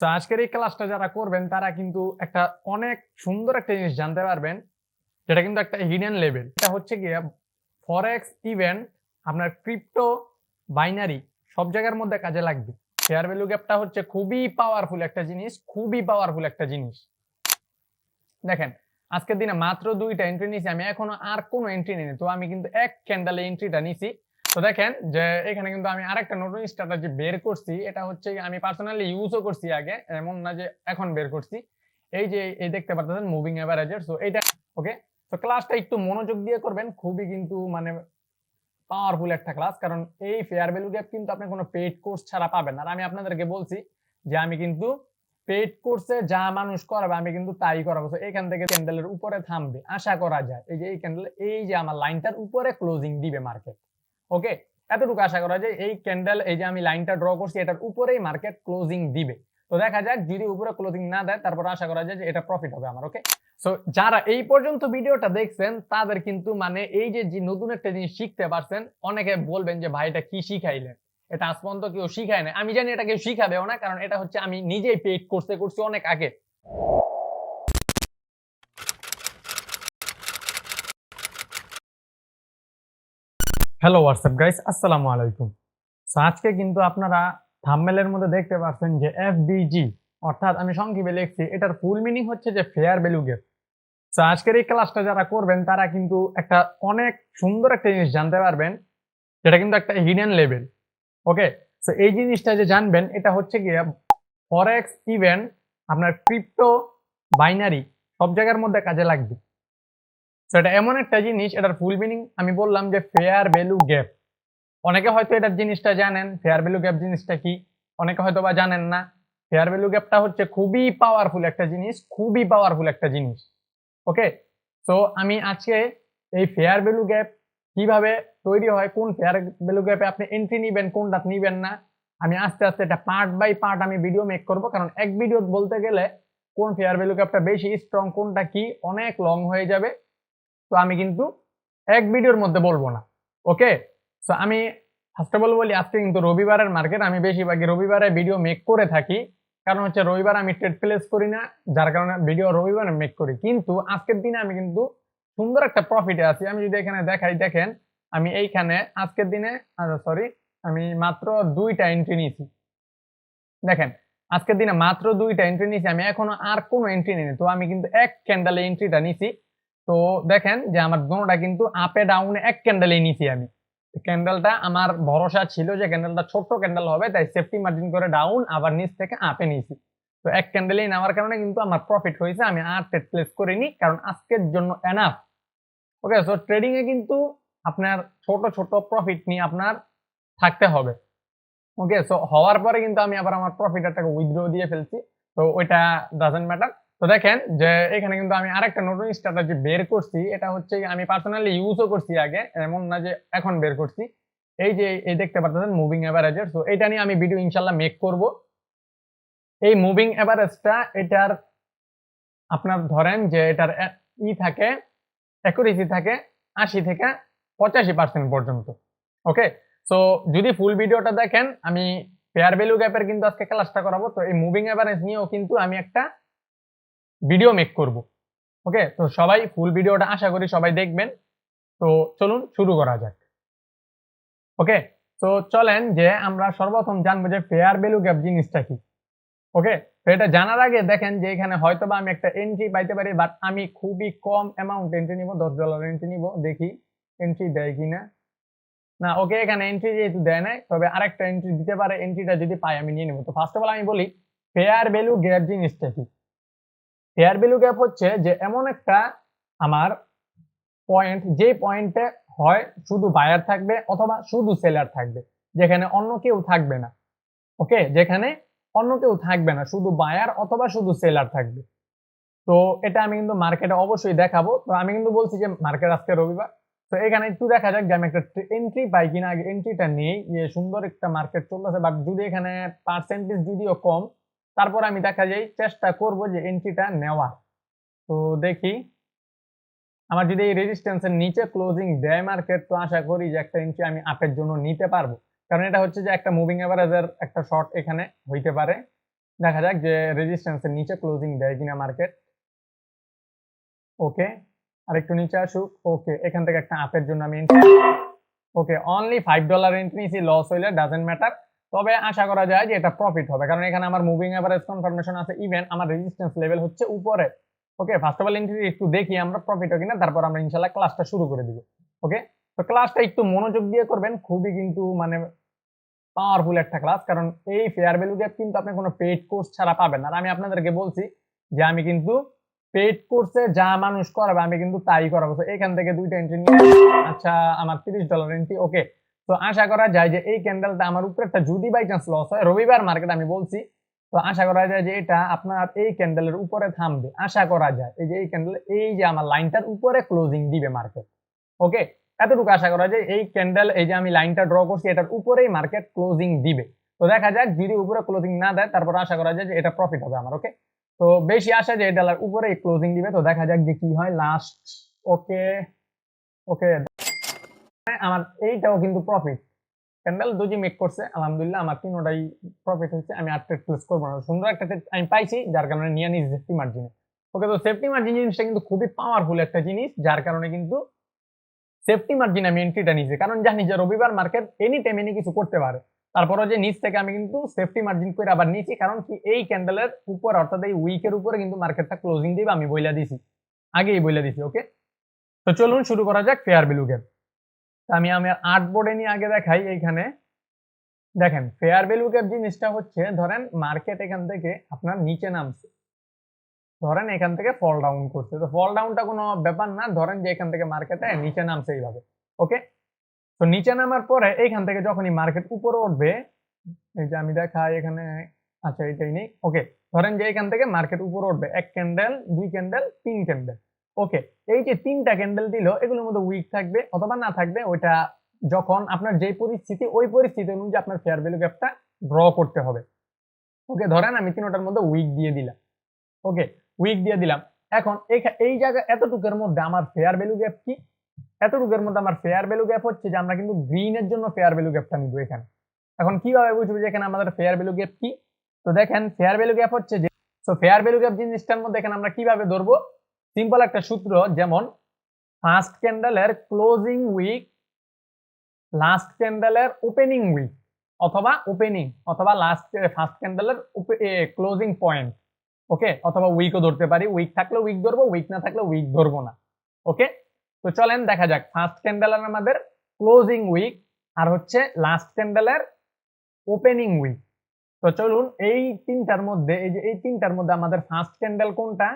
তো আজকের এই ক্লাসটা যারা করবেন তারা কিন্তু একটা অনেক সুন্দর একটা জিনিস জানতে পারবেন, যেটা কিন্তু একটা হিডেন লেভেল। এটা হচ্ছে গিয়ে ফরেক্স ইভেন্ট, আপনার ক্রিপ্টো, বাইনারি সব জায়গার মধ্যে কাজে লাগবে। ফেয়ার ভ্যালু গ্যাপটা হচ্ছে খুবই পাওয়ারফুল একটা জিনিস, খুবই পাওয়ারফুল একটা জিনিস। দেখেন, আজকের দিনে মাত্র 2টা এন্ট্রি নিছি আমি, এখনো আর কোনো এন্ট্রি নিইনি। তো আমি কিন্তু এক ক্যান্ডেলে এন্ট্রিটা নিছি। তো দেখেন যে এখানে কিন্তু আমি আরেকটা নতুন স্ট্র্যাটেজি বের করছি। এটা হচ্ছে আমি পার্সোনালি ইউজও করছি আগে, এমন না যে এখন বের করছি। এই যে এই দেখতে পাচ্ছেন মুভিং এভারেজের। সো এইটা ওকে। তো ক্লাসটা একটু মনোযোগ দিয়ে করবেন, খুবই কিন্তু মানে পাওয়ারফুল একটা ক্লাস। কারণ এই ফেয়ার ভ্যালু গ্যাপ কিন্তু আপনি কোনো পেইড কোর্স ছাড়া পাবেন না। আর আমি আপনাদেরকে বলছি যে আমি কিন্তু পেইড কোর্সে যা মানুষ করাবে আমি কিন্তু তাই করাবো। তো এখান থেকে ক্যান্ডেলের উপরে থামবে আশা করা যায়। এই যে এই ক্যান্ডেল, এই যে আমার লাইনটার উপরে ক্লোজিং দিবে মার্কেট। ওকে, এতটুকু আশা করা যায়। এই ক্যান্ডেল, এই যে আমি লাইনটা ড্র করছি, এটার উপরেই মার্কেট ক্লোজিং দিবে। তো দেখা যাক, যদি উপরে ক্লোজিং না দেয় তারপর আশা করা যায় যে এটা প্রফিট হবে আমার। ওকে, সো যারা এই পর্যন্ত ভিডিওটা দেখছেন তাদের কিন্তু মানে এই যে নতুন একটা জিনিস শিখতে পারছেন। অনেকে বলবেন যে ভাই এটা কি শিখাইলেন, এটা আজ পর্যন্ত কেউ শিখায় না। আমি জানি এটা কেউ শিখাবেও না, কারণ এটা হচ্ছে আমি নিজেই পেইড কোর্সে করছি অনেক আগে। হ্যালো হোয়াটসঅ্যাপ গাইস, আসসালামু আলাইকুম। সো আজকে কিন্তু আপনারা থাম্বনেলের মধ্যে দেখতে পাচ্ছেন যে এফবিজি, অর্থাৎ আমি সংক্ষেপে লিখছি, এটার ফুল মিনিং হচ্ছে যে ফেয়ার ভ্যালু গ্যাপ। সো আজকের এই ক্লাসটা যারা করবেন তারা কিন্তু একটা অনেক সুন্দর একটা জিনিস জানতে পারবেন, যেটা কিন্তু একটা হিডেন লেভেল। ওকে, সো এই জিনিসটা যে জানবেন এটা হচ্ছে গিয়ে ফরেক্স ইভেন্ট, আপনার ক্রিপ্টো, বাইনারি সব জায়গার মধ্যে কাজে লাগবে। সো এটা এমন একটা জিনিস, এটার ফুল মিনিং আমি বললাম যে ফেয়ার ভ্যালু গ্যাপ। অনেকে হয়তো এটার জিনিসটা জানেন, ফেয়ার ভ্যালু গ্যাপ জিনিসটা কি, অনেকে হয়তো বা জানেন না। ফেয়ার ভ্যালু গ্যাপটা হচ্ছে খুবই পাওয়ারফুল একটা জিনিস, খুবই পাওয়ারফুল একটা জিনিস। ওকে, সো আমি আজকে এই ফেয়ার ভ্যালু গ্যাপ কিভাবে তৈরি হয়, কোন ফেয়ার ভ্যালু গ্যাপে আপনি এন্ট্রি নিবেন, কোনটা নিবেন না, আমি আস্তে আস্তে এটা পার্ট বাই পার্ট আমি ভিডিও মেক করব। কারণ এক ভিডিও বলতে গেলে কোন ফেয়ার ভ্যালু গ্যাপটা বেশি স্ট্রং, কোনটা কি, অনেক লং হয়ে যাবে। তো আমি কিন্তু এক ভিডিওর মধ্যে বলবো না। ওকে, সো আমি ফার্স্ট অফ অল বলি, আজকে কিন্তু রবিবারের মার্কেট। আমি বেশিরভাগই রবিবারে ভিডিও মেক করে থাকি, কারণ হচ্ছে রবিবার আমি ট্রেড প্লেস করি না, যার কারণে ভিডিও রবিবারে মেক করি। কিন্তু আজকের দিনে আমি কিন্তু সুন্দর একটা প্রফিটে আছি। আমি যদি এখানে দেখাই, দেখেন আমি এইখানে আজকের দিনে সরি, আমি মাত্র 2টা এন্ট্রি নিয়েছি। দেখেন, আজকের দিনে মাত্র 2টা এন্ট্রি নিয়েছি আমি, এখনো আর কোনো এন্ট্রি নিইনি। তো আমি কিন্তু এক ক্যান্ডেলে এন্ট্রিটা নিছি। তো দেখেন যে আমার দোনোটা কিন্তু আপে ডাউনে এক ক্যান্ডেলেই নিছি আমি। ক্যান্ডেলটা আমার ভরসা ছিল যে ক্যান্ডেলটা ছোট্ট ক্যান্ডেল হবে, তাই সেফটি মার্জিন করে ডাউন, আবার নিচ থেকে আপে নিয়েছি। তো এক ক্যান্ডেলেই নেওয়ার কারণে কিন্তু আমার প্রফিট হয়েছে। আমি আর ট্রেড প্লেস করিনি, কারণ আজকের জন্য এনাফ। ওকে, সো ট্রেডিং এ কিন্তু আপনার ছোট ছোট প্রফিট নিয়ে আপনার থাকতে হবে। ওকে, সো হওয়ার পরে কিন্তু আমি আবার আমার প্রফিটটাকে উইথড্র দিয়ে ফেলছি। তো ওইটা ডাজন্ট ম্যাটার। তো দেখেন যে এখানে কিন্তু আমি আরেকটা নতুন স্ট্র্যাটেজি বের করছি। এটা হচ্ছে আমি পার্সোনালি ইউজও করছি আগে, এমন না যে এখন বের করছি। এই যে এই দেখতে পাচ্ছেন মুভিং এভারেজের। সো এটা নিয়ে আমি ভিডিও ইনশাল্লাহ মেক করব। এই মুভিং এভারেজটা, এটার আপনার ধরেন যে এটার থাকে, অ্যাকুরেসি থাকে 80 থেকে 85% পর্যন্ত। ওকে, সো যদি ফুল ভিডিওটা দেখেন, আমি ফেয়ার ভ্যালু গ্যাপের কিন্তু আজকে ক্লাসটা করাবো। তো এই মুভিং এভারেজ নিয়েও কিন্তু আমি একটা ভিডিও মেক করব। ওকে, তো সবাই ফুল ভিডিওটা আশা করি সবাই দেখবেন। তো চলুন শুরু করা যাক। ওকে, তো চলেন যে আমরা সর্বপ্রথম জানবো যে ফেয়ার ভ্যালু গ্যাপ জিনিসটা কি। ওকে, তো এটা জানার আগে দেখেন যে এখানে হয়তোবা আমি একটা এন্ট্রি পাইতে পারি, বাট আমি খুবই কম অ্যামাউন্ট এন্ট্রি নিব, $10 এন্ট্রি নিব, দেখি এন্ট্রি দেয় কিনা। না, ওকে, এখানে এন্ট্রি যেহেতু দেয় নাই, তবে আরেকটা এন্ট্রি দিতে পারে। এন্ট্রিটা যদি পাই আমি নিয়ে নেব। তো ফার্স্ট অফ অল আমি বলি ফেয়ার ভ্যালু গ্যাপ জিনিসটা কি। ফেয়ার ভ্যালু গ্যাপ হচ্ছে যে এমন একটা আমার পয়েন্ট, যে পয়েন্টে হয় শুধু বায়ার থাকবে অথবা শুধু সেলার থাকবে, যেখানে অন্য কেউ থাকবে না। ওকে, যেখানে অন্য কেউ থাকবে না, শুধু বায়ার অথবা শুধু সেলার থাকবে। তো এটা আমি কিন্তু মার্কেটে অবশ্যই দেখাবো। তো আমি কিন্তু বলছি যে মার্কেট আজকে রবিবার। তো এখানে একটু দেখা যাক যে আমি একটা এন্ট্রি পাই কিনা। আগে এন্ট্রিটা নেই, যে সুন্দর একটা মার্কেট চলতেছে, বাট যদি এখানে পার্সেন্টেজ যদিও কম, তারপর আমি দেখা যায় চেষ্টা করব যে এন্ট্রিটা নেওয়ার। তো দেখি, আমার যদি এই রেজিস্ট্যান্সের নিচে ক্লোজিং দেয় মার্কেট, তো আশা করি যে একটা এন্ট্রি আমি আপের জন্য নিতে পারবো। কারণ এটা হচ্ছে যে একটা মুভিং এভারেজের একটা শর্ট এখানে হইতে পারে। দেখা যাক যে রেজিস্ট্যান্সের নিচে ক্লোজিং দেয় কিনা মার্কেট। ওকে, আর একটু নিচে আসুক। ওকে, এখান থেকে একটা আপের জন্য আমি ওকে অনলি $5 এন্ট্রি নিয়েছি, লস হইলে ডাজেন্ট ম্যাটার। তবে আশা করা যায় যে এটা প্রফিট হবে, কারণ এখানে আমার মুভিং এভারেজ কনফার্মেশন আছে, ইভেন আমার রেজিস্ট্যান্স লেভেল হচ্ছে উপরে। ওকে, ফার্স্ট অফ অল এন্ট্রি একটু দেখি আমরা প্রফিট হয় কিনা, তারপর আমরা ইনশাআল্লাহ ক্লাসটা শুরু করে দিব। ওকে, তো ক্লাসটা একটু মনোযোগ দিয়ে করবেন, খুবই কিন্তু মানে পাওয়ারফুল একটা ক্লাস, কারণ এই ফেয়ার ভ্যালু গ্যাপ কিন্তু আপনি কোনো পেইড কোর্স ছাড়া পাবেন না। আর আমি আপনাদেরকে বলছি যে আমি কিন্তু পেইড কোর্সে যা মানুষ করাবে আমি কিন্তু তাই করাবো। তো এখান থেকে দুইটা এন্ট্রি নিয়ে, আচ্ছা আমার $30 এন্ট্রি। ওকে, তো আশা করা যায় যে এই ক্যান্ডেলটা আমার উপরেরটা যদি বাই চান্স লস হয়, রবিবার মার্কেট আমি বলছি, তো আশা করা যায় যে এটা আপনার এই ক্যান্ডেলের উপরে থামবে। আশা করা যায় এই যে এই ক্যান্ডেল, এই যে আমার লাইনটার উপরে ক্লোজিং দিবে মার্কেট। ওকে, এতটুকু আশা করা যায় এই ক্যান্ডেল, এই যে আমি লাইনটা ড্র করছি এটার উপরেই মার্কেট ক্লোজিং দিবে। তো দেখা যাক, যদি উপরে ক্লোজিং না দেয় তারপর আশা করা যায় যে এটা প্রফিট হবে আমার। ওকে, তো বেশি আশা যে এটা উপরেই ক্লোজিং দিবে, তো দেখা যাক যে কি হয় লাস্ট। ওকে ওকে, আমার এইটাও কিন্তু প্রফিট ক্যান্ডেল দুজি মেক করছে, আলহামদুলিল্লাহ আমার তিনটাই প্রফিট হচ্ছে। আমি আর ট্রেড প্লেস করবো না, সুন্দর একটা ট্রেড আমি পাইছি, যার কারণে নিয়ে নিই সেফটি মার্জিনে। ওকে, তো সেফটি মার্জিন জিনিসটা কিন্তু খুবই পাওয়ারফুল একটা জিনিস, যার কারণে কিন্তু সেফটি মার্জিন আমি এন্ট্রিটা নিয়েছি, কারণ জানি যে রবিবার মার্কেট এনি টাইম এনি কিছু করতে পারে। তারপরে যে নিচ থেকে আমি কিন্তু সেফটি মার্জিন করে আবার নিয়েছি, কারণ কি এই ক্যান্ডেলের উপর অর্থাৎ এই উইকের উপরে কিন্তু মার্কেটটা ক্লোজিং দিবে, আমি বইলা দিছি, আগেই বইলা দিছি। ওকে, তো চলুন শুরু করা যাক ফেয়ার ভ্যালু গ্যাপ। আমি আমার আর্ট বোর্ডে নিয়ে আগে দেখাই। এইখানে দেখেন ফেয়ার ভ্যালু গ্যাপ জিনিসটা হচ্ছে, ধরেন মার্কেট এখান থেকে আপনার নিচে নামছে, ধরেন এখান থেকে ফল ডাউন করছে, তো ফল ডাউনটা কোনো ব্যাপার না, ধরেন যে এখান থেকে মার্কেটে নিচে নামছে এইভাবে। ওকে, তো নিচে নামার পরে এইখান থেকে যখনই মার্কেট উপরে উঠবে, এই যে আমি দেখাই এখানে, আচ্ছা এটাই নেই। ওকে, ধরেন যে এখান থেকে মার্কেট উপরে উঠবে, এক ক্যান্ডেল, দুই ক্যান্ডেল, তিন ক্যান্ডেল। ওকে, এই যে তিনটা ক্যান্ডেল দিল, এগুলোর মধ্যে উইক থাকবে অথবা না থাকবে, ওইটা যখন আপনার যে পরিস্থিতি, ওই পরিস্থিতি অনুযায়ী আপনার ফেয়ার ভ্যালু গ্যাপটা ড্র করতে হবে। ওকে, ধরেন আমি তিনটার মধ্যে উইক দিয়ে দিলাম। ওকে, উইক দিয়ে দিলাম। এখন এই জায়গা এতটুকুর মধ্যে আমার ফেয়ার ভ্যালু গ্যাপ কি, এতটুকুর মধ্যে আমার ফেয়ার ভ্যালু গ্যাপ হচ্ছে যে আমরা কিন্তু গ্রিনের জন্য ফেয়ার ভ্যালু গ্যাপটা নিব এখানে। এখন কিভাবে বুঝবো যে এখানে আমাদের ফেয়ার ভ্যালু গ্যাপ কি? তো দেখেন ফেয়ার ভ্যালু গ্যাপ হচ্ছে যে, তো ফেয়ার ভ্যালু গ্যাপ জিনিসটার মধ্যে এখানে আমরা কিভাবে ধরবো, সিম্পল একটা সূত্র, যেমন ফার্স্ট ক্যান্ডেলের ক্লোজিং উইক, লাস্ট ক্যান্ডেলের ওপেনিং উইক, অথবা ওপেনিং অথবা লাস্ট ফার্স্ট ক্যান্ডেলের ক্লোজিং পয়েন্ট। ওকে, অথবা উইকও ধরতে পারি, উইক থাকলে উইক ধরবো, উইক না থাকলে উইক ধরবো না। ওকে, তো চলেন দেখা যাক ফার্স্ট ক্যান্ডেলের আমাদের ক্লোজিং উইক আর হচ্ছে লাস্ট ক্যান্ডেলের ওপেনিং উইক। তো চলুন এই তিনটার মধ্যে, এই যে এই তিনটার মধ্যে আমাদের ফার্স্ট ক্যান্ডেল কোনটা,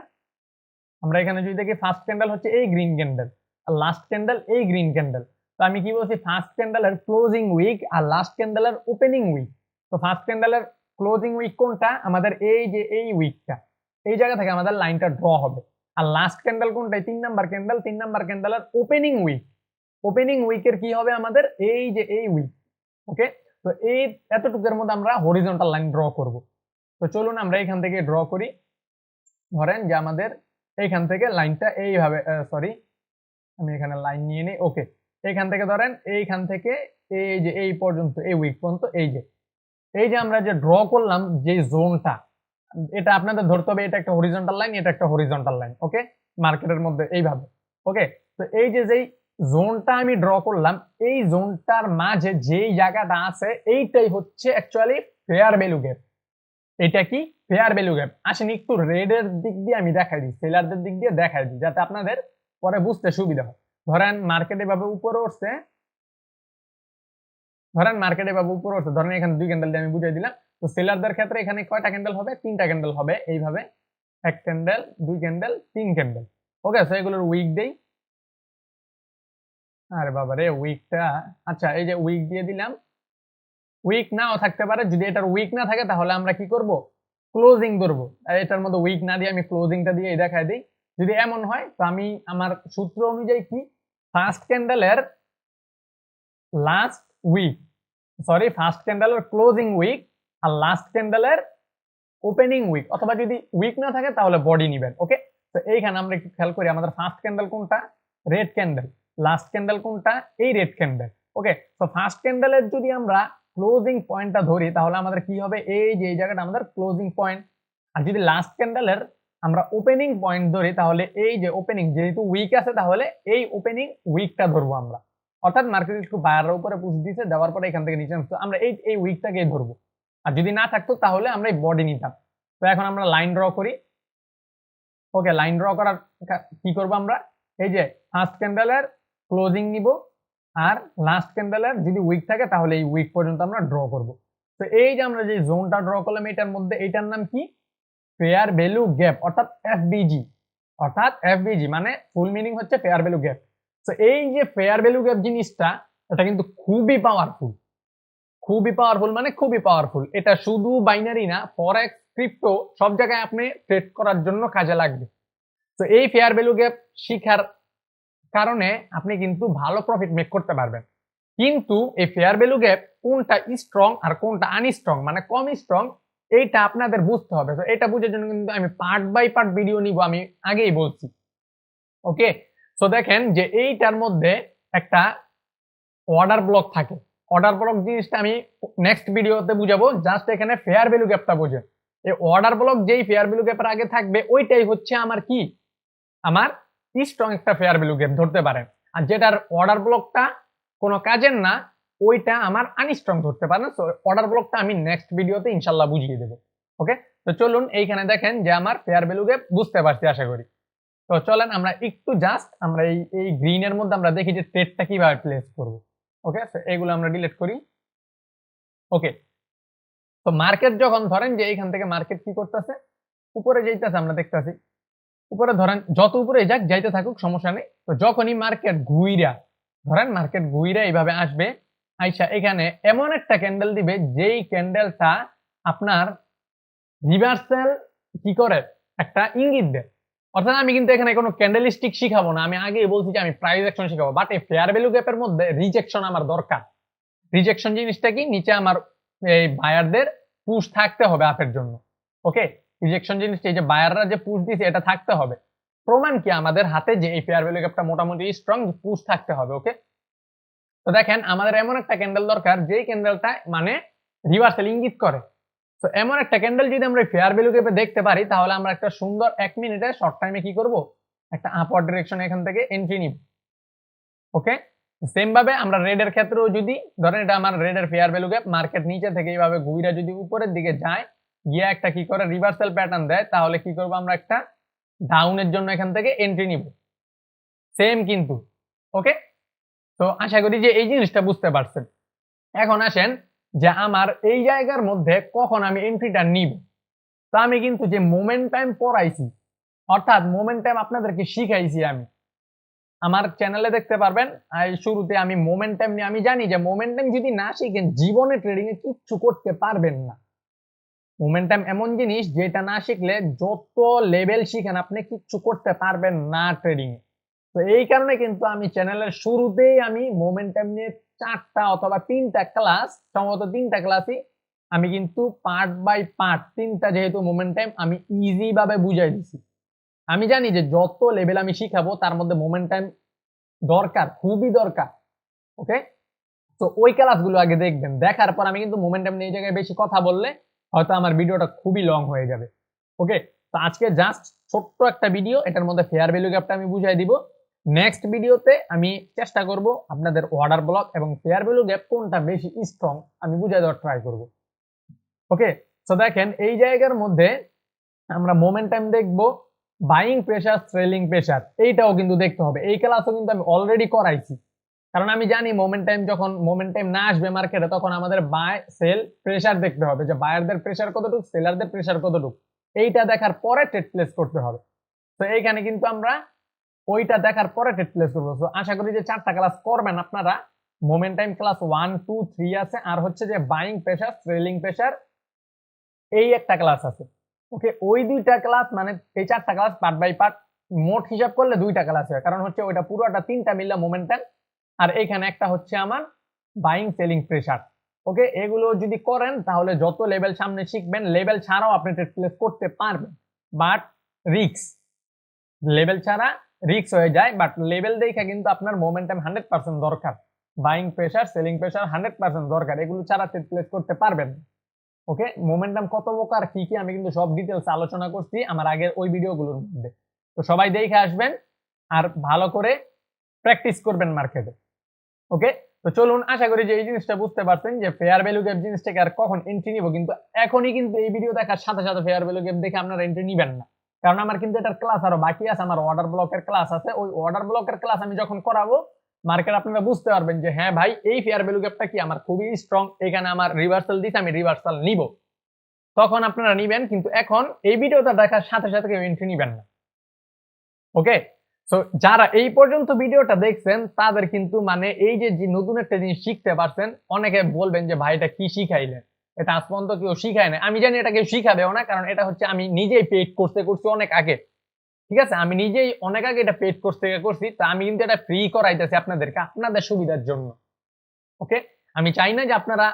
আমরা এখানে যদি দেখি ফার্স্ট ক্যান্ডেল হচ্ছে এই গ্রিন ক্যান্ডেল, আর লাস্ট ক্যান্ডেল এই গ্রিন ক্যান্ডেল। তো আমি কি বলছি, ফার্স্ট ক্যান্ডেলের ক্লোজিং উইক আর লাস্ট ক্যান্ডেলের ওপেনিং উইক। তো ফার্স্ট ক্যান্ডেলের ক্লোজিং উইক কোনটা, আমাদের এই যে এই উইকটা, এই জায়গা থেকে আমাদের লাইনটা ড্র হবে। আর লাস্ট ক্যান্ডেল কোনটা, 3 নাম্বার ক্যান্ডেল, 3 নাম্বার ক্যান্ডেলের ওপেনিং উইক। ওপেনিং উইকের কি হবে আমাদের এই যে এই উইক। ওকে, তো এই এতটুকুর মধ্যে আমরা হরিজন্টাল লাইন ড্র করব। তো চলুন আমরা এখান থেকে ড্র করি। ধরেন যে আমাদের এইখান থেকে লাইনটা এইভাবে, সরি আমি এখানে লাইন নিয়ে নিই। ওকে, এইখান থেকে ধরেন এইখান থেকে এই যে এই পর্যন্ত, এই উইক পর্যন্ত, এই যে আমরা যে ড্র করলাম যে জোনটা, এটা আপনাদের ধরতে হবে এটা একটা হরিজন্টাল লাইন, এটা একটা হরিজন্টাল লাইন। ওকে, মার্কেটের মধ্যে এইভাবে। ওকে, তো এই যে যেই জোনটা আমি ড্র করলাম, এই জোনটার মাঝে যেই জায়গাটা আছে এইটাই হচ্ছে অ্যাকচুয়ালি ফেয়ার ভ্যালু গ্যাপ। এটা কি ফেয়ার ভ্যালু গ্যাপ। আসেন একটু রেডের দিক দিয়ে আমি দেখাই দিই, সেলারদের দিক দিয়ে দেখাই দিই, যাতে আপনাদের পরে বুঝতে সুবিধা হয়। ধরেন মার্কেটে ভাবে উপরে উঠছে, ধরেন এখানে দুই ক্যান্ডেল দিয়ে আমি বুঝিয়ে দিলাম। তো সেলারদের ক্ষেত্রে এখানে কয়টা ক্যান্ডেল হবে, তিনটা ক্যান্ডেল হবে এইভাবে, এক ক্যান্ডেল, দুই ক্যান্ডেল, তিন ক্যান্ডেল। ওকে, সো এগুলোর উইক দেই। আরে বাবা রে, উইকটা, আচ্ছা এই যে উইক দিয়ে দিলাম। উইক নাও থাকতে পারে, যদি এটার উইক না থাকে তাহলে আমরা কি করব, ক্লোজিং ধরবো। আর এটার মধ্যে উইক না দিয়ে আমি ক্লোজিংটা দিয়ে দেখাই দিই। যদি এমন হয় তো আমি আমার সূত্র অনুযায়ী কি, ফার্স্ট ক্যান্ডেলের লাস্ট উইক, সরি ফার্স্ট ক্যান্ডেলের ক্লোজিং উইক আর লাস্ট ক্যান্ডেলের ওপেনিং উইক, অথবা যদি উইক না থাকে তাহলে বডি নিবেন। ওকে, তো এইখানে আমরা একটু খেয়াল করি, আমাদের ফার্স্ট ক্যান্ডেল কোনটা, রেড ক্যান্ডেল, লাস্ট ক্যান্ডেল কোনটা, এই রেড ক্যান্ডেল। ওকে, তো ফার্স্ট ক্যান্ডেলের যদি আমরা ক্লোজিং পয়েন্টটা ধরি তাহলে আমাদের কি হবে, এই যে এই জায়গাটা আমাদের ক্লোজিং পয়েন্ট। আর যদি লাস্ট ক্যান্ডেলের আমরা ওপেনিং পয়েন্ট ধরি তাহলে এই যে ওপেনিং, যেহেতু উইক আছে তাহলে এই ওপেনিং উইকটা ধরবো আমরা। অর্থাৎ মার্কেট একটু বায়ারের উপরে পুশ দিয়েছে, দেওয়ার পরে এখান থেকে নিচে আসতো, আমরা এই উইকটাকেই ধরবো। আর যদি না থাকতো তাহলে আমরা এই বডি নিতাম। তো এখন আমরা লাইন ড্র করি। ওকে, লাইন ড্র করার কি করবো আমরা, এই যে ফার্স্ট ক্যান্ডেলের ক্লোজিং নিব, আর লাস্ট ক্যান্ডেলের যদি উইক থাকে তাহলে এই উইক পর্যন্ত আমরা ড্র করব। তো এই যে আমরা যে জোনটা ড্র করলাম এটার মধ্যে, এটার নাম কি, ফেয়ার ভ্যালু গ্যাপ, অর্থাৎ এফবিজি। অর্থাৎ এফবিজি মানে ফুল মিনিং হচ্ছে ফেয়ার ভ্যালু গ্যাপ। তো এই যে ফেয়ার ভ্যালু গ্যাপ জিনিসটা, এটা কিন্তু খুবই পাওয়ারফুল। খুবই পাওয়ারফুল মানে খুবই পাওয়ারফুল। এটা শুধু বাইনারি না, ফরেক্স, ক্রিপ্টো সব জায়গায় আপনি ট্রেড করার জন্য কাজে লাগবে। তো এই ফেয়ার ভ্যালু গ্যাপ শিখার কারণে আপনি কিন্তু ভালো প্রফিট মেক করতে পারবেন। কিন্তু এই ফেয়ার ভ্যালু গ্যাপ কোনটা স্ট্রং আর কোনটা আনস্ট্রং, মানে কম স্ট্রং, এইটা আপনাদের বুঝতে হবে। তো এটা বুঝার জন্য কিন্তু আমি পার্ট বাই পার্ট ভিডিও নিব, আমি আগেই বলছি। ওকে, তো দেখেন যে এইটার মধ্যে একটা অর্ডার ব্লক থাকে। অর্ডার ব্লক জিনিসটা আমি নেক্সট ভিডিওতে বুঝাবো, জাস্ট এখানে ফেয়ার ভ্যালু গ্যাপটা বোঝেন। এই অর্ডার ব্লক যেই ফেয়ার ভ্যালু গ্যাপের আগে থাকবে ওইটাই হচ্ছে আমার কি, আমার স্ট্রং একটা ফেয়ার ভ্যালু গ্যাপ ধরতে পারেন। আর যেটার অর্ডার ব্লকটা কোনো কাজের না ওইটা আমার আনস্ট্রং ধরতে পারেন। সো অর্ডার ব্লকটা আমি নেক্সট ভিডিওতে ইনশাল্লাহ বুঝিয়ে দেবো। ওকে, তো চলুন এইখানে দেখেন যে আমার ফেয়ার ভ্যালু গ্যাপ বুঝতে পারছি আশা করি। তো চলেন আমরা একটু জাস্ট আমরা এই গ্রিনের মধ্যে আমরা দেখি যে ট্রেডটা কিভাবে প্লেস করব। ওকে, তো এগুলো আমরা ডিলিট করি। ওকে, তো মার্কেট যখন ধরেন যে এইখান থেকে মার্কেট কি করতেছে, উপরে যাইতেছে, আমরা দেখতেছি উপরে, ধরেন যত উপরে যাক যাইতে থাকুক সমস্যা নেই। তো যখনই মার্কেট ঘুইরা, ধরেন মার্কেট ঘুইরা এইভাবে আসবে, আইসা এখানে এমন একটা ক্যান্ডেল দিবে যেই ক্যান্ডেলটা আপনার রিভার্সাল কি করে একটা ইঙ্গিত দেয়। অর্থাৎ আমি কিন্তু এখানে কোনো ক্যান্ডেলিস্টিক শিখাবো না, আমি আগেই বলছি যে আমি প্রাইস অ্যাকশন শিখাবো। বাট এই ফেয়ার ভ্যালু গ্যাপের মধ্যে রিজেকশন আমার দরকার। রিজেকশন জিনিসটা কি, নিচে আমার এই বায়ারদের পুশ থাকতে হবে আপের জন্য। ওকে, রিজেকশন জিনিসটা এই যে বায়াররা যে পুশ দিয়েছে এটা থাকতে হবে। প্রমাণ কি আমাদের হাতে যে এই ফেয়ার ভ্যালু গ্যাপটা মোটামুটি স্ট্রং, পুশ থাকতে হবে। ওকে, তো দেখেন আমাদের এমন একটা ক্যান্ডেল দরকার যেই ক্যান্ডেলটা মানে রিভার্সাল ইঙ্গিত করে। তো এমন একটা ক্যান্ডেল যদি আমরা ফেয়ার ভ্যালু গ্যাপে দেখতে পারি তাহলে আমরা একটা সুন্দর 1 মিনিটে শর্ট টাইমে কি করব, একটা আপওয়ার্ড ডিরেকশন এখান থেকে এন্ট্রি নিব। ওকে, সেম ভাবে আমরা রেডের ক্ষেত্রেও যদি ধরেন এটা আমার রেডের ফেয়ার ভ্যালু গ্যাপ, মার্কেট নিচে থেকে এইভাবে ঘুরে যদি উপরের দিকে যায়, গিয়ে একটা কি করে রিভার্সাল প্যাটার্ন দেয়, তাহলে কি করব আমরা একটা ডাউনের জন্য এখান থেকে এন্ট্রি নিব। সেম কিন্তু। ওকে, তো আশা করি যে এই জিনিসটা বুঝতে পারছেন। এখন আসেন যে আমার এই জায়গার মধ্যে কখন আমি এন্ট্রিটা নিব। তো আমি কিন্তু যে মোমেন্টাম পড়াইছি, অর্থাৎ মোমেন্টাম আপনাদেরকে শিখাইছি আমি, আমার চ্যানেলে দেখতে পারবেন। শুরুতে আমি মোমেন্টাম নিয়ে, আমি জানি যে মোমেন্টাম যদি না শিখেন জীবনে ট্রেডিং এ কিচ্ছু করতে পারবেন না। মোমেন্টাম এমন জিনিস যেটা না শিখলে যত লেভেল শিখেন আপনি কিচ্ছু করতে পারবেন না ট্রেডিং এ। তো এই কারণে কিন্তু আমি চ্যানেলের শুরুতেই আমি মোমেন্টাম নিয়ে 4টা অথবা 3টা ক্লাস, সম্ভবত 3টা ক্লাসই আমি কিন্তু পার্ট বাই পার্ট 3টা যেহেতু মোমেন্টাম আমি ইজি ভাবে বুঝাই দিছি। আমি জানি যে যত লেভেল আমি শিখাবো তার মধ্যে মোমেন্টাম দরকার, খুবই দরকার। ওকে, তো ওই ক্লাসগুলো আগে দেখবেন, দেখার পর আমি কিন্তু মোমেন্টাম নিয়ে এই জায়গায় বেশি কথা বললে হয়তো আমার ভিডিওটা খুবই লং হয়ে যাবে। ওকে, তো আজকে জাস্ট ছোট্ট একটা ভিডিও, এটার মধ্যে ফেয়ার ভ্যালু গ্যাপটা আমি বুঝাই দিব। নেক্সট ভিডিওতে আমি চেষ্টা করব আপনাদের অর্ডার ব্লক এবং ফেয়ার ভ্যালু গ্যাপ কোনটা বেশি স্ট্রং আমি বুঝাই দেওয়ার ট্রাই করব। ওকে, তো দেখেন এই জায়গার মধ্যে আমরা মোমেন্টাম দেখব, বাইং প্রেসার, সেলিং প্রেসার, এইটাও কিন্তু দেখতে হবে। এই ক্লাসও কিন্তু আমি অলরেডি করাইছি, কারণ আমি জানি মোমেন্টাম যখন মোমেন্টাম না আসবে মার্কেটে তখন আমাদের বাই সেল প্রেসার দেখতে হবে, যে বায়ারদের প্রেসার কতটুকু, সেলারদের প্রেসার কতটুকু, এইটা দেখার পরে ট্রেড প্লেস করতে হবে। তো এইখানে কিন্তু আমরা ওইটা দেখার পরে ট্রেড প্লেস করবো। তো আশা করি যে 4টা ক্লাস করবেন আপনারা। মোমেন্টাম ক্লাস 1, 2, 3 আছে, আর হচ্ছে যে বাইং প্রেসার, সেলিং প্রেসার, এই একটা ক্লাস আছে। ওকে, ওই 2টা ক্লাস মানে এই 4টা ক্লাস পার্ট বাই পার্ট মোট হিসাব করলে 2টা ক্লাস হয়, কারণ হচ্ছে ওইটা পুরোটা 3টা মিললে মোমেন্টাম, আর এইখানে একটা হচ্ছে আমার বাইং সেলিং প্রেসার। ওকে, এগুলো যদি করেন তাহলে যত লেভেল সামনে শিখবেন, লেভেল ছাড়াও আপনি ট্রেড প্লেস করতে পারবেন। বাট রিস্ক, লেভেল ছাড়া রিস্ক হয়ে যায়, বাট লেভেল দেখে কিন্তু আপনার মোমেন্টাম 100% দরকার। বাইং প্রেসার, সেলিং প্রেসার 100% দরকার, এগুলো ছাড়া ট্রেড প্লেস করতে পারবেন না। ওকে, মোমেন্টাম কত প্রকার কি কি আমি কিন্তু সব ডিটেলস আলোচনা করছি আমার আগের ওই ভিডিওগুলোর মধ্যে। তো সবাই দেখে আসবেন আর ভালো করে প্র্যাকটিস করবেন মার্কেটে। ওকে, তো চলুন, আশা করি যে এই জিনিসটা বুঝতে পারছেন যে ফেয়ার ভ্যালু গ্যাপ জিনিসটাকে আর কখন এন্ট্রি নিব, কিন্তু এখনই কিন্তু এই ভিডিও দেখার সাথে সাথে ফেয়ার ভ্যালু গ্যাপ দেখে আপনারা এন্ট্রি নিবেন না, কারণ আমার কিন্তু এটার ক্লাস আরো বাকি আছে, আমার অর্ডার ব্লকের ক্লাস আছে। ওই অর্ডার ব্লকের ক্লাস আমি যখন করাবো মার্কেট আপনারা বুঝতে পারবেন যে হ্যাঁ ভাই এই ফেয়ার ভ্যালু গ্যাপটা কি আমার খুবই স্ট্রং, এখানে আমার রিভার্সাল দিতে আমি রিভার্সাল নিব, তখন আপনারা নিবেন। কিন্তু এখন এই ভিডিওটা দেখার সাথে সাথে কেউ এন্ট্রি নিবেন না। ওকে, সো যারা এই পর্যন্ত ভিডিওটা দেখছেন তাদের কিন্তু মানে এই যে নতুন একটা জিনিস শিখতে পারছেন। অনেকে বলবেন যে ভাই এটা কি শিখাইলেন, এটা আজ পর্যন্ত কেউ শিখায় না। আমি জানি এটা কেউ শিখাবেও না, কারণ এটা হচ্ছে আমি নিজেই পেইড করতে অনেক আগে। ঠিক আছে, আমি নিজেই অনেক আগে এটা পেইড করছি, তা আমি কিন্তু এটা ফ্রি করাইতেছি আপনাদেরকে, আপনাদের সুবিধার জন্য। ওকে, আমি চাই না যে আপনারা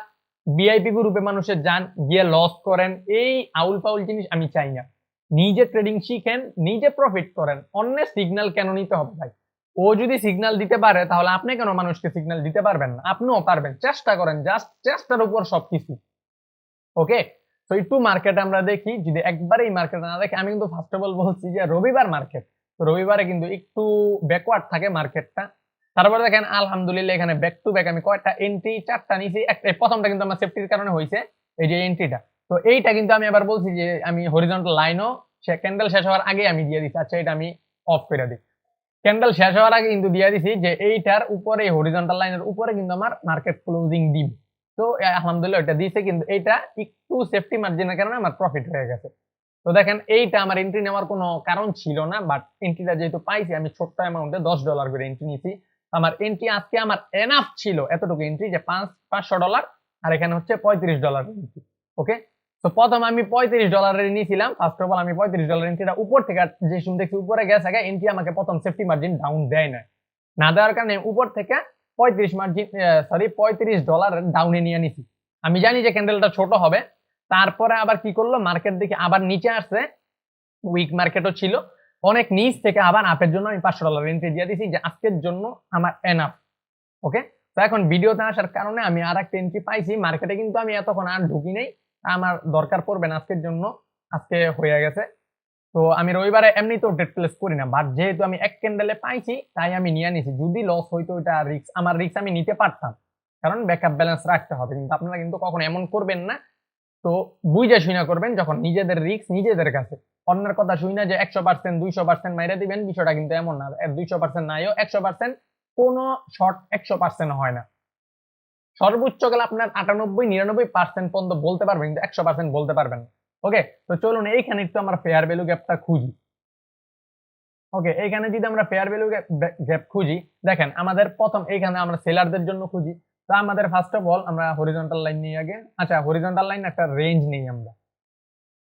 ভিআইপি গ্রুপে মানুষের যান গিয়ে লস করেন, এই আউল পাউল জিনিস আমি চাই না। নিজে ট্রেডিং শিখেন, নিজে প্রফিট করেন, অন্যের সিগন্যাল কেন নিতে হবে ভাই? ও যদি সিগন্যাল দিতে পারে তাহলে আপনি কেন মানুষকে সিগন্যাল দিতে পারবেন না? আপনিও পারবেন, চেষ্টা করেন, জাস্ট চেষ্টার উপর সবকিছু। ওকে, তো একটু মার্কেট আমরা দেখি, যদি একবারে এই মার্কেট না দেখি, আমি কিন্তু ফার্স্ট অফ অল বলছি যে রবিবার মার্কেট, তো রবিবারে কিন্তু একটু ব্যাকওয়ার্ড থাকে মার্কেটটা। তারপরে দেখেন আলহামদুলিল্লাহ এখানে ব্যাক টু ব্যাক আমি কয়টা এন্ট্রি, 4টা নিয়েছি। একটা প্রথমটা কিন্তু আমার সেফটির কারণে হয়েছে, এই যে এন্ট্রিটা। তো এইটা কিন্তু আমি আবার বলছি যে আমি হরিজন্টাল লাইনও ক্যান্ডেল শেষ হওয়ার আগে আমি দিয়ে দিচ্ছি। আচ্ছা, এটা আমি অফ করে দিই। ক্যান্ডেল শেষ হওয়ার আগে কিন্তু দিয়ে দিছি যে এইটার উপরে, হরিজন্টাল লাইনের উপরে কিন্তু আমার মার্কেট ক্লোজিং দিবে। তো আলহামদুলিল্লাহ এটা দিয়েছে, কিন্তু এইটা একটু সেফটি মার্জিনের কারণে আমার প্রফিট হয়ে গেছে। তো দেখেন এইটা আমার এন্ট্রি নেওয়ার কোনো কারণ ছিল না, বাট এন্ট্রিটা যেহেতু পাইছি, আমি ছোট্ট অ্যামাউন্টে $10 করে এন্ট্রি নিয়েছি। আমার এন্ট্রি আজকে আমার এনাফ ছিল এতটুকু এন্ট্রি যে $500, আর এখানে হচ্ছে $35 এন্ট্রি। ওকে, তো প্রথম আমি $35 নিয়েছিলাম। ফার্স্ট অফ অল আমি $35 এন্ট্রিটা উপর থেকে, যে শুনতে উপরে গেছে এন্ট্রি আমাকে প্রথম সেফটি মার্জিন ডাউন দেয় না দেওয়ার কারণে উপর থেকে $35 ডাউনে নিয়ে নিছি। আমি জানি যে ক্যান্ডেলটা ছোট হবে। তারপরে আবার কি করলো, মার্কেট দেখে আবার নিচে আসছে, উইক মার্কেটও ছিল, অনেক নিচ থেকে আবার আপের জন্য আমি $500 এন্ট্রি দিয়ে দিছি যে আজকের জন্য আমার এনাফ। ওকে, তো এখন ভিডিওতে আসার কারণে আমি আর একটা এন্ট্রি পাইছি মার্কেটে, কিন্তু আমি এতক্ষণ আর ঢুকি নেই, আমার দরকার পড়বে না আজকের জন্য, আজকে হয়ে গেছে। তো আমি রবিবারে এমনিতেও ট্রেড প্লেস করি না, বাট যেহেতু আমি এক ক্যান্ডেলে পাইছি তাই আমি নিয়ে নিছি। যদি লস হইতো ওইটা রিস্ক, আমার রিস্ক আমি নিতে পারতাম, কারণ ব্যাকআপ ব্যালেন্স রাখতে হবে। কিন্তু আপনারা কিন্তু কখনো এমন করবেন না। তো বুঝে শুনা করবেন, যখন নিজেদের রিস্ক নিজেদের কাছে, অন্যের কথা শুই না যে 100% 200% মাইরা দিবেন, বিষয়টা কিন্তু এমন না। 200% নাইও 100%, কোনো শর্ট 100% হয় না। সর্বোচ্চ গেলে আপনার 98-99% পর্যন্ত বলতে পারবেন, কিন্তু 100% বলতে পারবেন না। ওকে, তো চলুন এইখানে একটু আমরা ফেয়ার ভ্যালু গ্যাপটা খুঁজি। ওকে, এইখানে যদি আমরা ফেয়ার ভ্যালু গ্যাপ খুঁজি, দেখেন আমাদের প্রথম এইখানে আমরা সেলারদের জন্য খুঁজি। তো আমাদের ফার্স্ট অফ অল আমরা হরিজন্টাল লাইন নিয়ে আগে, আচ্ছা হরিজন্টাল লাইন একটা রেঞ্জ নেই আমরা।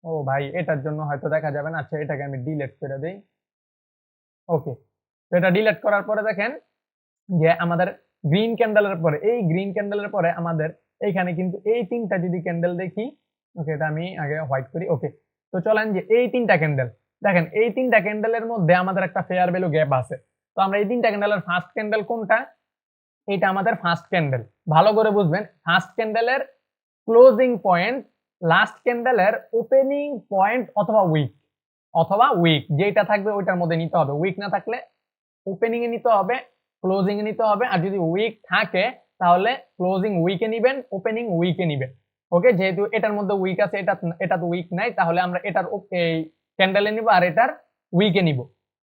ও ভাই, এটার জন্য হয়তো দেখা যাবে না। আচ্ছা, এটাকে আমি ডিলিট করে দেই। ওকে, তো এটা ডিলিট করার পরে দেখেন যে আমাদের গ্রিন ক্যান্ডেলের পরে, এই গ্রিন ক্যান্ডেলের পরে আমাদের এইখানে কিন্তু এই তিনটা যদি ক্যান্ডেল দেখি, ওকে এটা আমি আগে হোয়াইট করি। ওকে, তো চলেন যে এই তিনটা ক্যান্ডেল দেখেন, এই তিনটা ক্যান্ডেলের মধ্যে আমাদের একটা ফেয়ার ভ্যালু গ্যাপ আছে। তো আমরা এই তিনটা ক্যান্ডেলের ফার্স্ট ক্যান্ডেল কোনটা, এটা আমাদের ফার্স্ট ক্যান্ডেল। ভালো করে বুঝবেন, ফার্স্ট ক্যান্ডেলের ক্লোজিং পয়েন্ট লাস্ট ক্যান্ডেলের ওপেনিং পয়েন্ট অথবা উইক যেটা থাকবে ওইটার মধ্যে নিতে হবে। উইক না থাকলে ওপেনিং এ নিতে হবে, ক্লোজিং এ নিতে হবে। আর যদি উইক থাকে তাহলে ক্লোজিং উইকে নিবেন, ওপেনিং উইকে নিবেন। ওকে, যেহেতু এটার মধ্যে উইক আছে, এটা তো উইক নাই, তাহলে আমরা এটার এই ক্যান্ডেলে নিব আর এটার উইকে নিব।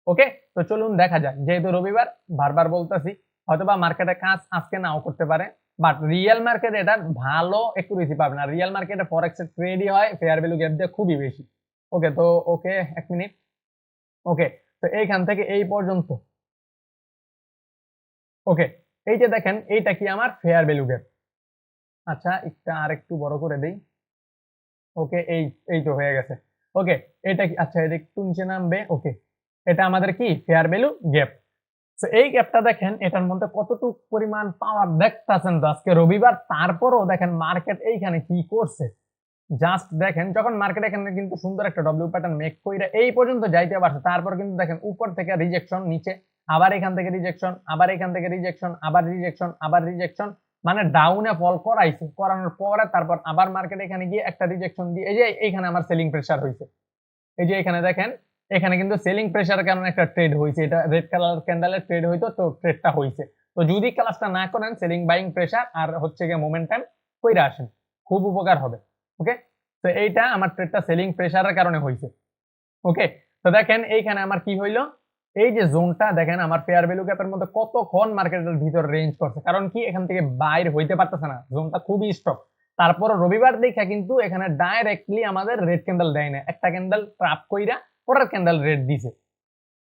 ওকে, তো চলুন দেখা যাক। যেহেতু রবিবার, বারবার বলতেছি, হয়তোবা মার্কেটে কাজ আজকে নাও করতে পারে, বাট রিয়েল মার্কেটে এটা ভালো অ্যাকুরেসি পাবেন। আর রিয়েল মার্কেটে ফরেক্স ট্রেডই হয় ফেয়ার ভ্যালু গ্যাপ দিয়ে খুবই বেশি। ওকে, তো ওকে এক মিনিট। ওকে, তো এইখান থেকে এই পর্যন্ত, ওকে, এই যে দেখেন এইটা কি আমার ফেয়ার ভ্যালু গ্যাপ। আচ্ছা, একটা আর একটু বড় করে দেই। ওকে, এই এই তো হয়ে গেছে। ওকে, এটা কি, আচ্ছা এটা একটু নিচে নামবে। ওকে, এটা আমাদের কি ফেয়ার ভ্যালু গ্যাপ। তো এই গ্যাপটা দেখেন, এটার মধ্যে কতটুকু পরিমাণ পাওয়ার দেখতেছেন। তো আজকে রবিবার, তারপরও দেখেন মার্কেট এইখানে কি করছে। জাস্ট দেখেন, যখন মার্কেট এখানে কিন্তু সুন্দর একটা ডব্লিউ প্যাটার্ন মেক কইরা এই পর্যন্ত যাইতে পারছে, তারপর কিন্তু দেখেন উপর থেকে রিজেকশন, নিচে আবার এখান থেকে রিজেকশন, আবার এখান থেকে রিজেকশন, আবার রিজেকশন, আবার রিজেকশন, মানে ডাউনে ফল করাইছে, করানোর পরে তারপর আবার মার্কেট এখানে গিয়ে একটা রিজেকশন দিয়ে এই যে এইখানে আমার সেলিং প্রেসার হয়েছে। এই যে এখানে দেখেন, এখানে কিন্তু সেলিং প্রেসারের কারণে একটা ট্রেড হয়েছে, এটা রেড কালার ক্যান্ডেলের ট্রেড হইতো, তো ট্রেডটা হয়েছে। তো যদি ক্লাসটা না করেন সেলিং বাইং প্রেসার আর হচ্ছে গিয়ে মোমেন্টাম কইরা আসেন, খুব উপকার হবে। ওকে, তো এইটা আমার ট্রেডটা সেলিং প্রেসারের কারণে হয়েছে। ওকে, তো দেখেন এইখানে আমার কি হইলো, এই যে জোনটা দেখেন আমার ফেয়ার ভ্যালু গ্যাপের মধ্যে কতক্ষণ মার্কেটের ভিতর রেঞ্জ করছে, কারণ কি এখান থেকে বাইর হইতে পারতেছে না, জোনটা খুবই স্ট্রং। তারপর রবিবার দেখা কিন্তু এখানে ডাইরেক্টলি আমাদের রেড ক্যান্ডেল দেয় না, একটা ক্যান্ডেল ট্র্যাপ কইরা পরের ক্যান্ডেল রেড দিছে।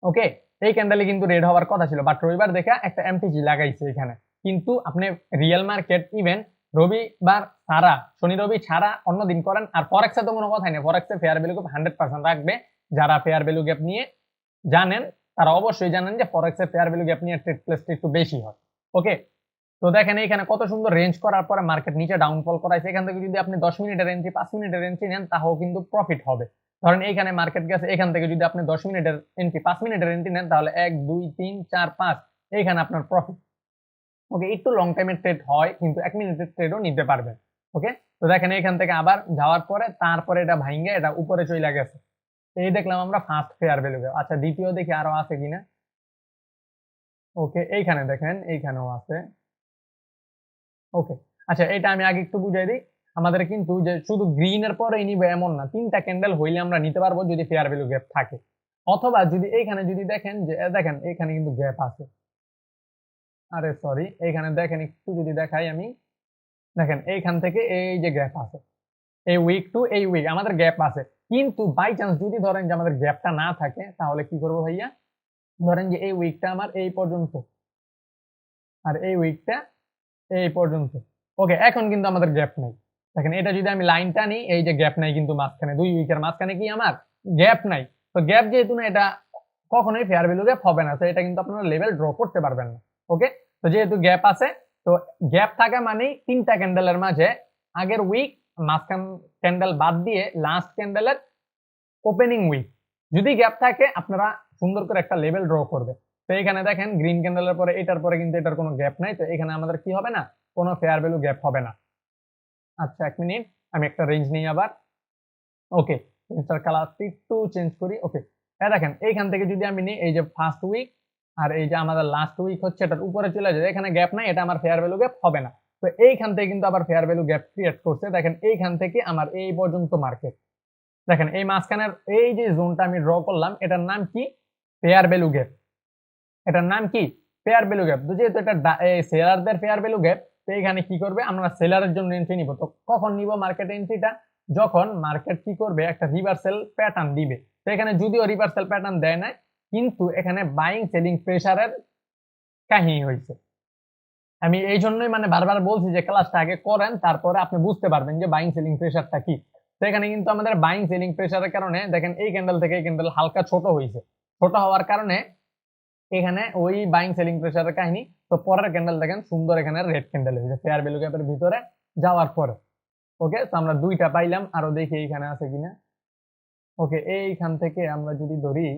ওকে, এই ক্যান্ডেলে কিন্তু রেড হওয়ার কথা ছিল, বাট রবিবার দেখা একটা এমটিজি লাগাইছে এখানে। কিন্তু আপনি রিয়েল মার্কেট ইভেন রবিবার ছাড়া, শনি রবি ছাড়া অন্য দিন করেন, আর ফরেক্সে তো কোনো কথাই নেই, ফরেক্সে ফেয়ার ভ্যালু গ্যাপ 100% রাখবে। যারা ফেয়ার ভ্যালু গ্যাপ নিয়ে জানেন তারা অবশ্যই জানেন যে ফরেক্সে ফেয়ার ভ্যালু গ্যাপ নিয়ে ট্রেড প্লেসটা একটু বেশি হয়। ওকে, তো দেখেন এখানে কত সুন্দর রেঞ্জ করার পরে মার্কেট নিচে ডাউনফল করাইছে। এখান থেকে যদি আপনি 10 মিনিটের এন্ট্রি 5 মিনিটের এন্ট্রি নেন তাও কিন্তু প্রফিট হবে। ধরেন এইখানে মার্কেট গেছে, এখান থেকে যদি আপনি 10 মিনিটের এন্ট্রি 5 মিনিটের এন্ট্রি নেন তাহলে 1 2 3 4 5 এইখানে আপনার প্রফিট। ওকে, একটু লং টাইমের ট্রেড হয় কিন্তু 1 মিনিটের ট্রেডও নিতে পারবেন। ওকে, তো দেখেন এখান থেকে আবার যাওয়ার পরে তারপরে এটা ভাঙে এটা উপরে চলে গেছে। এই দেখলাম আমরা ফার্স্ট ফেয়ার ভ্যালু গ্যাপ। আচ্ছা, দ্বিতীয় দেখি আরো আছে কিনা। ওকে, এইখানে দেখেন এইখানেও আছে। ওকে, আচ্ছা এটা আমি আগে একটু বুঝাই দিই। আমাদের কিন্তু যে শুধু গ্রিন এর পরেই নিবে এমন না, তিনটা ক্যান্ডেল হইলে আমরা নিতে পারবো যদি ফেয়ার ভ্যালু গ্যাপ থাকে। অথবা যদি এইখানে যদি দেখেন যে দেখেন এখানে কিন্তু গ্যাপ আছে, আরে সরি, এইখানে দেখেন একটু যদি দেখাই আমি, দেখেন এইখান থেকে এই যে গ্যাপ আছে, এই উইক টু এই উইক আমাদের গ্যাপ আছে। কিন্তু বাই চান্স যদি ধরেন যে আমাদের গ্যাপটা না থাকে তাহলে কি করবো ভাইয়া, ধরেন যে এই উইকটা আমার এই পর্যন্ত আর এই উইকটা এই পর্যন্ত। ওকে, এখন কিন্তু আমাদের গ্যাপ নাই। দেখেন এটা যদি আমি লাইন টানি, এই যে গ্যাপ নাই কিন্তু মাঝখানে, 2 উইকের মাঝখানে কি আমার গ্যাপ নাই। তো গ্যাপ যেহেতু না, এটা কখনোই ফেয়ার ভ্যালু গ্যাপ হবে না, তো এটা কিন্তু আপনারা লেভেল ড্র করতে পারবেন না। ওকে, তো যেহেতু গ্যাপ আছে, তো গ্যাপ থাকা মানেই তিনটা ক্যান্ডেলের মাঝে আগের উইক, মাঝখান ক্যান্ডেল বাদ দিয়ে লাস্ট ক্যান্ডেলের ওপেনিং উইক যদি গ্যাপ থাকে আপনারা সুন্দর করে একটা লেভেল ড্র করবে। তো এখানে দেখেন গ্রিন ক্যান্ডেলের পরে এটার পরে কিন্তু এটার কোনো গ্যাপ নাই, তো এখানে আমাদের কি হবে না, কোনো ফেয়ার ভ্যালু গ্যাপ হবে না। আচ্ছা 1 মিনিট, আমি একটা রেঞ্জ নিই আবার। ওকে, রেঞ্জটার কালারটি একটু চেঞ্জ করি। ওকে, দেখেন এইখান থেকে যদি আমি নিই, এই যে ফার্স্ট উইক আর এই যে আমাদের লাস্ট উইক হচ্ছে এটার উপরে চলে যায়, এখানে গ্যাপ নাই, এটা আমার ফেয়ার ভ্যালু গ্যাপ হবে না। তো এইখান থেকে কিন্তু আবার ফেয়ার ভ্যালু গ্যাপ ক্রিয়েট করছে। দেখেন এইখান থেকে আমার এই পর্যন্ত মার্কেট, দেখেন এই মাঝখানের এই যে জোনটা আমি ড্র করলাম এটার নাম কি, ফেয়ার ভ্যালু গ্যাপ। এটার নাম কি, ফেয়ার ভ্যালু গ্যাপ। তো যেহেতু এটা সেলারদের ফেয়ার ভ্যালু গ্যাপ, তো এখানে কি করবে, আমরা সেলারের জন্য এন্ট্রি নিব। তো কখন নিব মার্কেট এন্ট্রিটা, যখন মার্কেট কি করবে, একটা রিভার্সাল প্যাটার্ন দিবে। তো এখানে যদিও রিভার্সাল প্যাটার্ন দেয় না, কিন্তু এখানে বাইং সেলিং প্রেসারের কাহিনী হয়েছে। আমি এই জন্যই মানে বারবার বলছি যে ক্লাসটা আগে করেন, তারপরে আপনি বুঝতে পারবেন যে বাইং সেলিং প্রেসারটা কি। তো এখানে কিন্তু আমাদের বাইং সেলিং প্রেসারের কারণে দেখেন এই ক্যান্ডেল থেকে এই ক্যান্ডেল হালকা ছোট হয়েছে, ছোট হওয়ার কারণে এখানে ওই বাইং সেলিং প্রেসারের কাহিনী। তো পরের ক্যান্ডেল দেখেন সুন্দর এখানে রেড ক্যান্ডেল হয়েছে ফেয়ার ভ্যালু গ্যাপের ভিতরে যাওয়ার পরে। ওকে, তো আমরা দুইটা পাইলাম, আরো দেখি এইখানে আছে কিনা। ওকে, এইখান থেকে আমরা যদি ধরি,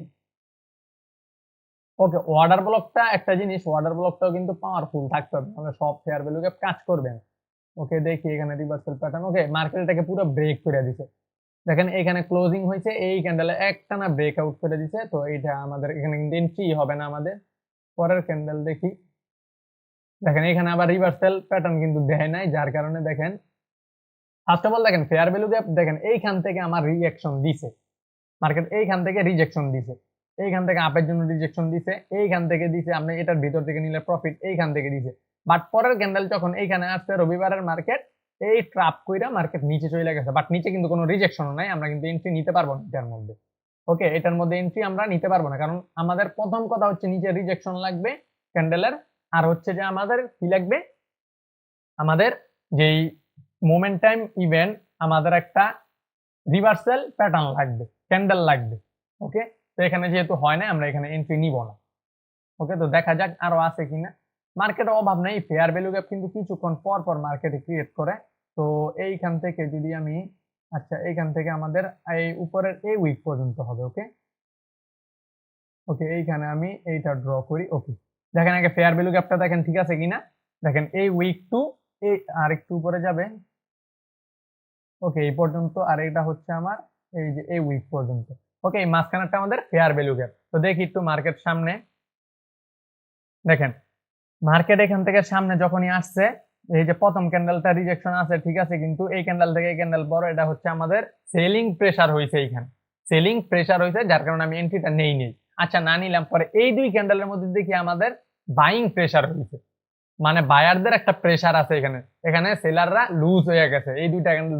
ওকে অর্ডার ব্লকটা একটা জিনিস, অর্ডার ব্লকটাও কিন্তু পাওয়ারফুল থাকতে হবে, আমরা সব ফেয়ার ভ্যালু গ্যাপ কাজ করবেন। ওকে, দেখি এখানে রিভার্সাল প্যাটার্ন। ওকে, মার্কেটটাকে পুরো ব্রেক করে দিছে। দেখেন এখানে ক্লোজিং হয়েছে, এই ক্যান্ডেলে একটানা ব্রেকআউট করে দিছে, তো এটা আমাদের এখানে কিন্তু এন্ট্রি হবে না আমাদের। পরের ক্যান্ডেল দেখি, দেখেন এখানে আবার রিভার্সাল প্যাটার্ন কিন্তু দেয় নাই, যার কারণে দেখেন ফার্স্ট অফ অল দেখেন ফেয়ার ভ্যালু গ্যাপ, দেখেন এইখান থেকে আমার রিঅ্যাকশন দিছে মার্কেট, এইখান থেকে রিজেকশন দিছে, এইখান থেকে আপের জন্য রিজেকশন দিছে, এইখান থেকে দিছে আপনি এটার ভিতর থেকে নিলে প্রফিট, এইখান থেকে দিছে। বাট পরের ক্যান্ডেল যখন এইখানে আসছে রবিবারের মার্কেট, এই ট্রাপ কইরা মার্কেট নিচে চলে গেছে, বাট নিচে কিন্তু কোনো রিজেকশনও নাই, আমরা কিন্তু এন্ট্রি নিতে পারবো না এটার মধ্যে। ওকে, এটার মধ্যে এন্ট্রি আমরা নিতে পারবো না, কারণ আমাদের প্রথম কথা হচ্ছে নিচে রিজেকশন লাগবে ক্যান্ডেলের, আর হচ্ছে যে আমাদের কি লাগবে, আমাদের যেই মোমেন্টাম ইভেন্ট, আমাদের একটা রিভার্সাল প্যাটার্ন লাগবে, ক্যান্ডেল লাগবে। ওকে, তো এখানে যেহেতু হয় না আমরা এখানে এন্ট্রি নিব না। ওকে, তো দেখা যাক আরো আছে কিনা। মার্কেটের অভাব নেই, ফেয়ার ভ্যালু গ্যাপ কিন্তু কিছুক্ষণ পর পর মার্কেটে ক্রিয়েট করে। তো এইখান থেকে যদি আমি, আচ্ছা এইখান থেকে আমাদের এই উপরের এই উইক পর্যন্ত হবে। ওকে, ওকে, এইখানে আমি এইটা ড্র করি। ওকে, দেখেন আগে ফেয়ার ভ্যালু গ্যাপটা দেখেন ঠিক আছে কিনা। দেখেন এই উইক টু এই আর একটু উপরে যাবে। ওকে, এই পর্যন্ত। আর এটা হচ্ছে আমার এই যে এই উইক পর্যন্ত। ওকে, এই মাঝখানেরটা আমাদের ফেয়ার ভ্যালু গ্যাপ। তো দেখি একটু মার্কেট সামনে। দেখেন মার্কেট এখান থেকে সামনে যখনই আসছে, এই যে প্রথম ক্যান্ডেলটা রিজেকশন আছে ঠিক আছে, কিন্তু এই ক্যান্ডেল থেকে এই ক্যান্ডেল বড়, এটা হচ্ছে আমাদের সেলিং প্রেসার হয়েছে। এইখানে সেলিং প্রেসার হয়েছে, যার কারণে আমি এন্ট্রিটা নেই। আচ্ছা, না নিলাম। পরে এই দুই ক্যান্ডেলের মধ্যে দেখি আমাদের বাইং প্রেসার হয়েছে, মানে বায়ারদের একটা প্রেসার আছে এখানে। এখানে সেলাররা লুজ হয়ে গেছে। এই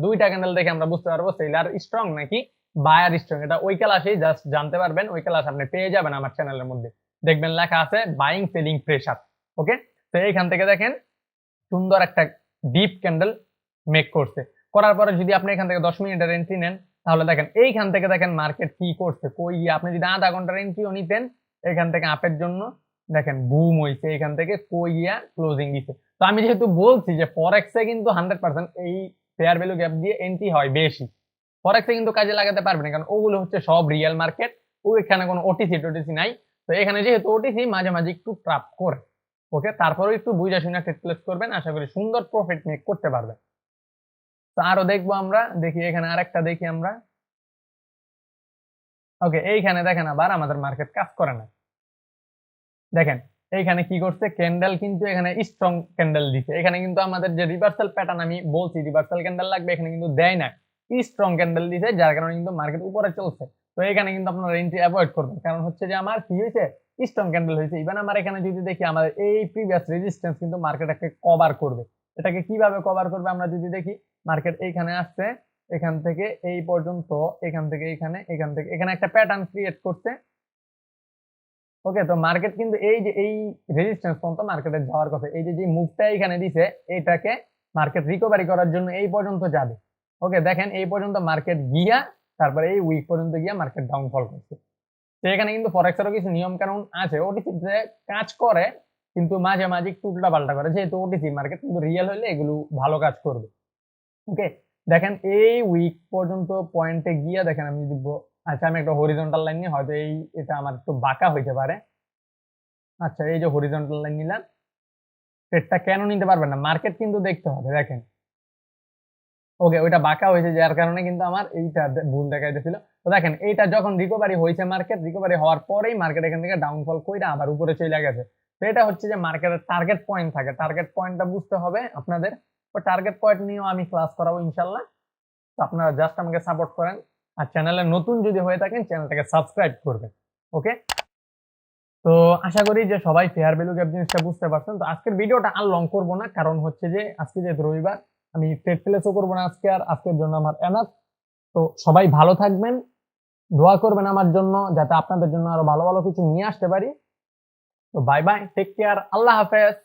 দুইটা ক্যান্ডেল দেখে আমরা বুঝতে পারবো সেলার স্ট্রং নাকি বায়ার স্ট্রং। এটা ওই ক্লাসেই জাস্ট জানতে পারবেন, ওই ক্লাস আপনি পেয়ে যাবেন আমার চ্যানেলের মধ্যে। দেখবেন লেখা আছে বাইং সেলিং প্রেসার। ওকে, তো এইখান থেকে দেখেন সুন্দর একটা ডিপ ক্যান্ডেল মেক করছে। করার পরে যদি আপনি এখান থেকে 10 মিনিটের এন্ট্রি নেন, তাহলে দেখেন এইখান থেকে দেখেন মার্কেট কি করছে। কই আপনি যদি আধা ঘন্টার এন্ট্রিও নিতেন এখান থেকে আপের জন্য, দেখেন বুম হইছে এখান থেকে কই গিয়া ক্লোজিং দিছে। তো আমি যেহেতু বলছি যে ফরেক্সে কিন্তু 100% এই ফেয়ার ভ্যালু গ্যাপ দিয়ে এন্ট্রি হয় বেশি, ফরেক্সে কিন্তু কাজে লাগাতে পারবেন, কারণ ওগুলো হচ্ছে সব রিয়েল মার্কেট। এখানে কোনো ওটিসি টোটিসি নাই। তো এখানে যেহেতু ওটিসি মাঝে মাঝে একটু ট্রাপ করে। ওকে, তারপরেও একটু বুঝা শুনে ট্রেড প্লেস করবেন, আশা করি সুন্দর প্রফিট মেক করতে পারবেন। তো আরো দেখবো আমরা, দেখি এখানে আরেকটা দেখি আমরা। ওকে, এইখানে দেখেন আবার আমাদের মার্কেট কাজ করে না। দেখেন এইখানে কি করছে, ক্যান্ডেল কিন্তু এখানে স্ট্রং ক্যান্ডেল দিছে। এখানে কিন্তু আমাদের যে রিভার্সাল প্যাটার্ন আমি বলছি রিভার্সাল ক্যান্ডেল লাগবে, এখানে কিন্তু দেয় না, স্ট্রং ক্যান্ডেল দিছে, যার কারণে কিন্তু মার্কেট উপরে চলছে। তো এখানে কিন্তু আপনারা এন্ট্রি অ্যাভয়েড করবেন, কারণ হচ্ছে যে আমার কি হয়েছে, স্ট্রং ক্যান্ডেল হয়েছে। ইভেন আমার এখানে যদি দেখি আমাদের এই প্রিভিয়াস রেজিস্ট্যান্স কিন্তু মার্কেটকে কভার করবে। এটাকে কিভাবে কভার করবে আমরা যদি দেখি, মার্কেট এইখানে আসছে, এখান থেকে এই পর্যন্ত, এখান থেকে এখানে, এখান থেকে এখানে একটা প্যাটার্ন ক্রিয়েট করছে। ওকে, তো মার্কেট কিন্তু এই যে এই রেজিস্ট্যান্স পর্যন্ত মার্কেটে যাওয়ার কথা, এই যে মুভটা এখানে দিছে, এটাকে মার্কেট রিকভারি করার জন্য এই পর্যন্ত যাবে। ওকে, দেখেন এই পর্যন্ত মার্কেট গিয়া তারপরে এই উইক পর্যন্ত গিয়া মার্কেট ডাউনফল করছে। তো এখানে কিন্তু ফরেক্সেরও কিছু নিয়ম কানুন আছে, ওটিসি যে কাজ করে কিন্তু মাঝে মাঝে একটু উল্টা পাল্টা করে, যেহেতু ওটিসি মার্কেট, কিন্তু রিয়েল হলে এগুলো ভালো কাজ করবে। ওকে, দেখেন এই উইক পর্যন্ত পয়েন্টে গিয়া দেখেন আমি যদি আচ্ছা আমি একটা হরিজন্টাল লাইন নিয়ে, হয়তো এটা আমার একটু বাঁকা হইতে পারে। আচ্ছা, এই যে হরিজন্টাল লাইন নিলাম, ট্রেডটা কেন নিতে পারবেন না, মার্কেট কিন্তু দেখতে হবে। দেখেন ওকে, ওইটা বাঁকা হয়েছে, যার কারণে কিন্তু আমার এইটা ভুল দেখাইতেছিল। তো দেখেন এইটা যখন রিকভারি হয়েছে, মার্কেট রিকভারি হওয়ার পরেই মার্কেট এখান থেকে ডাউনফল কইরা আবার উপরে চলে গেছে। তো এটা হচ্ছে যে মার্কেটের টার্গেট পয়েন্ট থাকে, টার্গেট পয়েন্টটা বুঝতে হবে আপনাদের। তো টার্গেট পয়েন্ট নিয়েও আমি ক্লাস করাবো ইনশাল্লাহ। তো আপনারা জাস্ট আমাকে সাপোর্ট করেন, আর চ্যানেলে নতুন যদি হয়ে থাকেন চ্যানেলটাকে সাবস্ক্রাইব করবেন। ওকে, তো আশা করি যে সবাই ফেয়ার ভ্যালু গ্যাপ জিনিসটা বুঝতে পারছেন। তো আজকের ভিডিওটা আর লং করবো না, কারণ হচ্ছে যে আজকে যেহেতু রবিবার, আমি ট্রেড প্লেসও করবো না আজকে, আর আজকের জন্য আমার এনাফ। তো সবাই ভালো থাকবেন, দোয়া করবেন আমার জন্য, যাতে আপনাদের জন্য আরো ভালো ভালো কিছু নিয়ে আসতে পারি। তো বাই বাই, টেক কেয়ার, আল্লাহ হাফেজ।